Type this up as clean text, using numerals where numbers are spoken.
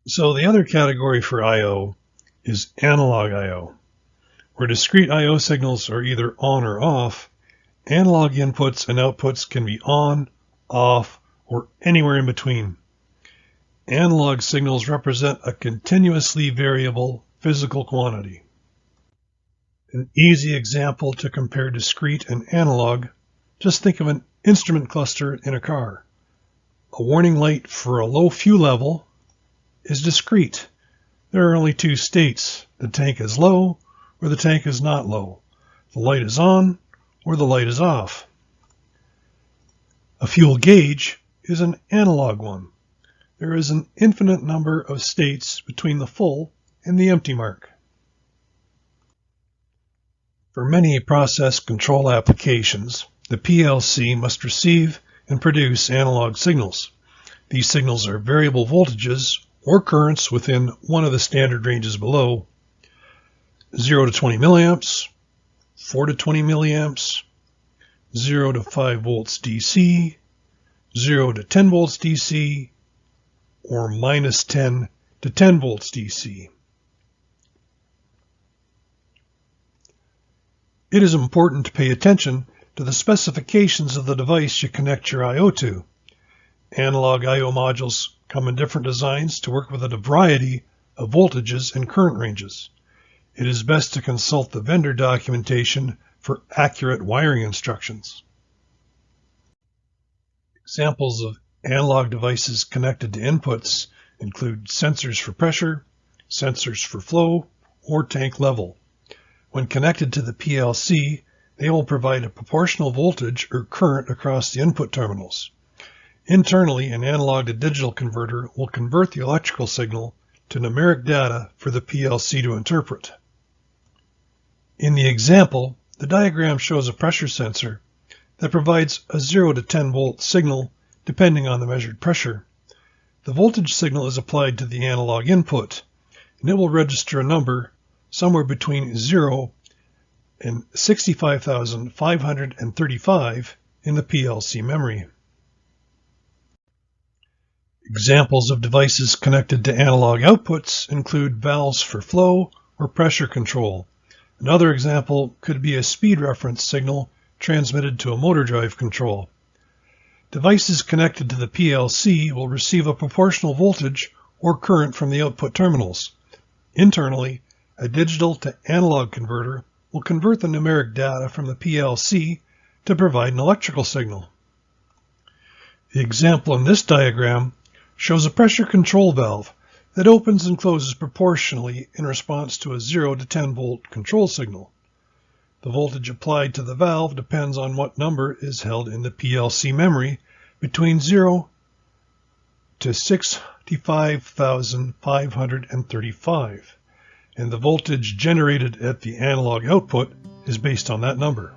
So the other category for I/O is analog I/O, where discrete I/O signals are either on or off. Analog inputs and outputs can be on, off, or anywhere in between. Analog signals represent a continuously variable physical quantity. An easy example to compare discrete and analog, just think of an instrument cluster in a car. A warning light for a low fuel level is discrete. There are only two states. The tank is low or the tank is not low. The light is on or the light is off. A fuel gauge is an analog one. There is an infinite number of states between the full and the empty mark. For many process control applications, the PLC must receive and produce analog signals. These signals are variable voltages or currents within one of the standard ranges below: 0 to 20 milliamps, 4 to 20 milliamps, 0 to 5 volts DC, 0 to 10 volts DC, or minus 10 to 10 volts DC. It is important to pay attention to the specifications of the device you connect your I/O to. Analog I/O modules come in different designs to work with a variety of voltages and current ranges. It is best to consult the vendor documentation for accurate wiring instructions. Examples of analog devices connected to inputs include sensors for pressure, sensors for flow, or tank level. When connected to the PLC, they will provide a proportional voltage or current across the input terminals. Internally, an analog to digital converter will convert the electrical signal to numeric data for the PLC to interpret. In the example, the diagram shows a pressure sensor that provides a 0 to 10 volt signal depending on the measured pressure. The voltage signal is applied to the analog input, and it will register a number somewhere between 0 and 65,535 in the PLC memory. Examples of devices connected to analog outputs include valves for flow or pressure control. Another example could be a speed reference signal transmitted to a motor drive control. Devices connected to the PLC will receive a proportional voltage or current from the output terminals. Internally, a digital to analog converter will convert the numeric data from the PLC to provide an electrical signal. The example in this diagram shows a pressure control valve that opens and closes proportionally in response to a 0 to 10 volt control signal. The voltage applied to the valve depends on what number is held in the PLC memory between 0 to 65,535, and the voltage generated at the analog output is based on that number.